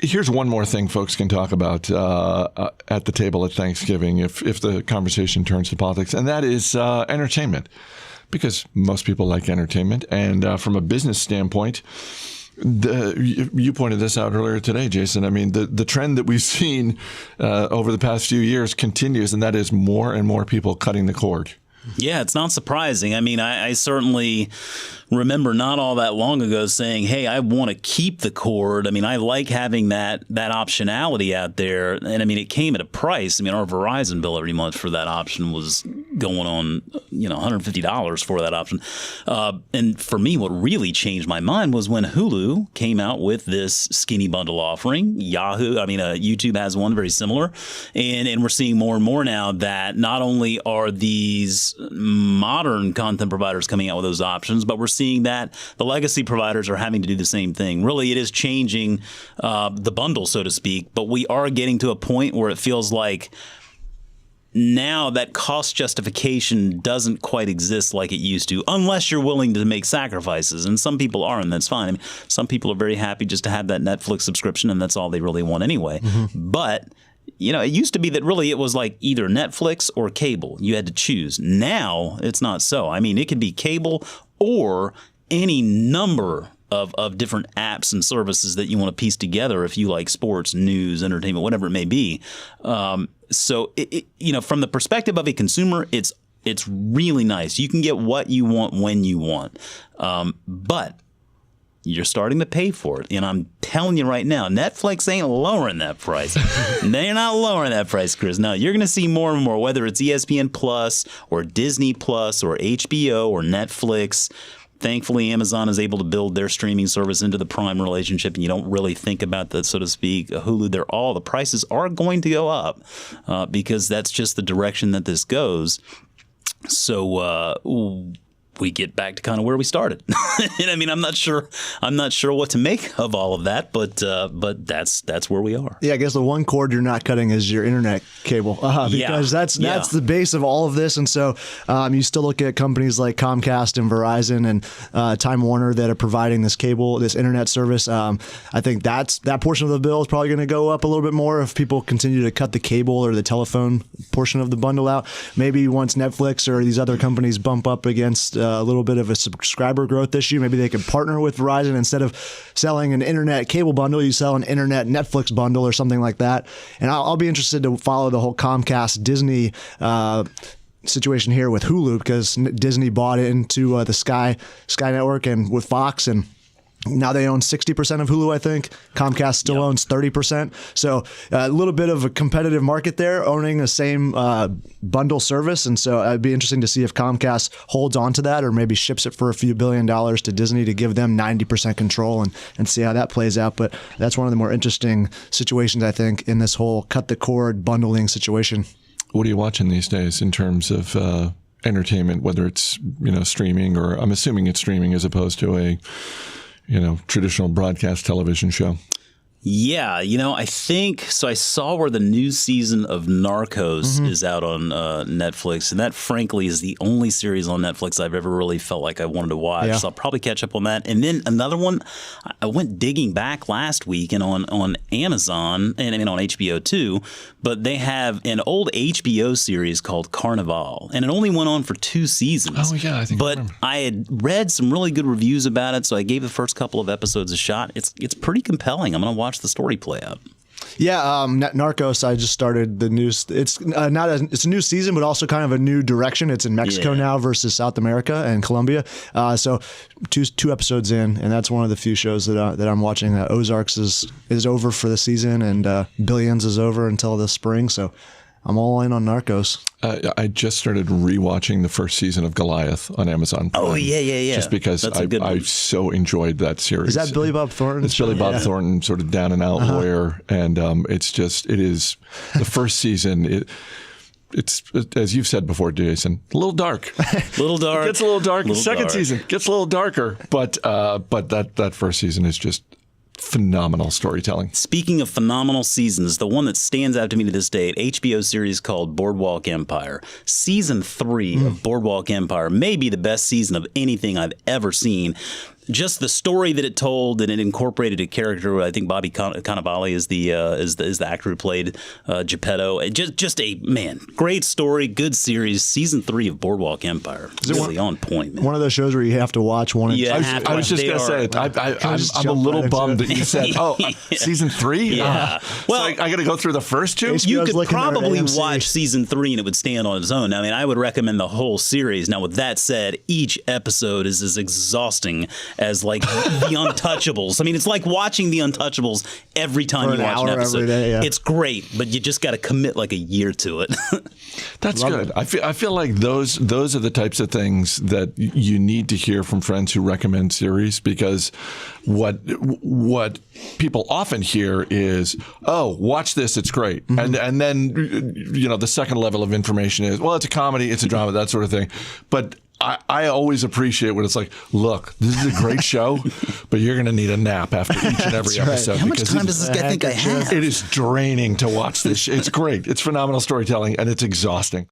Here's one more thing folks can talk about at the table at Thanksgiving if the conversation turns to politics, and that is entertainment. Because most people like entertainment. And from a business standpoint, you pointed this out earlier today, Jason. I mean, the trend that we've seen over the past few years continues, and that is more and more people cutting the cord. Yeah, it's not surprising. I mean, I certainly remember not all that long ago saying, hey, I want to keep the cord. I mean, I like having that optionality out there. And I mean, it came at a price. I mean, our Verizon bill every month for that option was going on, $150 for that option. And for me, what really changed my mind was when Hulu came out with this skinny bundle offering. YouTube has one very similar. And we're seeing more and more now that not only are these modern content providers coming out with those options, but we're seeing that the legacy providers are having to do the same thing. Really, it is changing the bundle, so to speak, but we are getting to a point where it feels like now that cost justification doesn't quite exist like it used to, unless you're willing to make sacrifices. And some people are, and that's fine. I mean, some people are very happy just to have that Netflix subscription, and that's all they really want anyway. Mm-hmm. But it used to be that really it was like either Netflix or cable. You had to choose. Now it's not so. I mean, it could be cable or any number of different apps and services that you want to piece together if you like sports, news, entertainment, whatever it may be. So, from the perspective of a consumer, it's really nice. You can get what you want when you want. But you're starting to pay for it. And I'm telling you right now, Netflix ain't lowering that price. They're not lowering that price, Chris. No, you're going to see more and more, whether it's ESPN Plus or Disney Plus or HBO or Netflix. Thankfully, Amazon is able to build their streaming service into the Prime relationship, and you don't really think about that, so to speak. Hulu, the prices are going to go up because that's just the direction that this goes. So we get back to kind of where we started. And I mean, I'm not sure what to make of all of that, but that's where we are. Yeah, I guess the one cord you're not cutting is your internet cable, because that's the base of all of this. And so you still look at companies like Comcast and Verizon and Time Warner that are providing this internet service. I think that portion of the bill is probably going to go up a little bit more if people continue to cut the cable or the telephone portion of the bundle out. Maybe once Netflix or these other companies bump up against a little bit of a subscriber growth issue, maybe they could partner with Verizon. Instead of selling an internet cable bundle, you sell an internet Netflix bundle or something like that. And I'll be interested to follow the whole Comcast Disney situation here with Hulu, because Disney bought into the Sky Network and with Fox, and now they own 60% of Hulu, I think. Comcast still owns 30%. So a little bit of a competitive market there, owning the same bundle service. And so it'd be interesting to see if Comcast holds on to that or maybe ships it for a few $1 billion to Disney to give them 90% control and see how that plays out. But that's one of the more interesting situations, I think, in this whole cut the cord bundling situation. What are you watching these days in terms of entertainment, whether it's streaming, or I'm assuming it's streaming as opposed to a traditional broadcast television show? Yeah, I think so. I saw where the new season of Narcos is out on Netflix, and that, frankly, is the only series on Netflix I've ever really felt like I wanted to watch. Yeah. So I'll probably catch up on that. And then another one, I went digging back last week and on Amazon, and I mean on HBO too, but they have an old HBO series called Carnival, and it only went on for 2 seasons. Oh yeah, I think. But I had read some really good reviews about it, so I gave the first couple of episodes a shot. It's pretty compelling. I'm going to watch the story play out. Yeah, Narcos. I just started the news. It's it's a new season, but also kind of a new direction. It's in Mexico now versus South America and Colombia. So two episodes in, and that's one of the few shows that I'm watching. Ozarks is over for the season, and Billions is over until the spring. So I'm all in on Narcos. I just started rewatching the first season of Goliath on Amazon Prime. Oh, yeah. Just because I so enjoyed that series. Is that Billy Bob Thornton? It's Billy Bob Thornton, sort of down and out lawyer. And it is the first season. It's, as you've said before, Jason, a little dark. Little dark. It gets a little dark. Second season gets a little darker. But that first season is just phenomenal storytelling. Speaking of phenomenal seasons, the one that stands out to me to this day, an HBO series called Boardwalk Empire. Season 3 of Boardwalk Empire may be the best season of anything I've ever seen. just the story that it told, and it incorporated a character. I think Bobby Cannavale is the actor who played Geppetto. Just a great story, good series. Season 3 of Boardwalk Empire, really on point. Man. One of those shows where you have to watch one. I was just gonna say it. I'm a little bummed that you said, season 3. Yeah. Well, so I got to go through the first 2. You could probably watch season 3 and it would stand on its own. I mean, I would recommend the whole series. Now, with that said, each episode is as exhausting as like The Untouchables. I mean, it's like watching The Untouchables every time you watch an episode. Day, yeah. It's great, but you just got to commit like a year to it. That's good. I feel like those are the types of things that you need to hear from friends who recommend series, because what people often hear is, oh, watch this, it's great. Mm-hmm. And then, the second level of information is, well, it's a comedy, it's a drama, that sort of thing. But I always appreciate when it's like, look, this is a great show, but you're going to need a nap after each and every episode. How much time does this guy think I have? It is draining to watch this. It's great. It's phenomenal storytelling, and it's exhausting.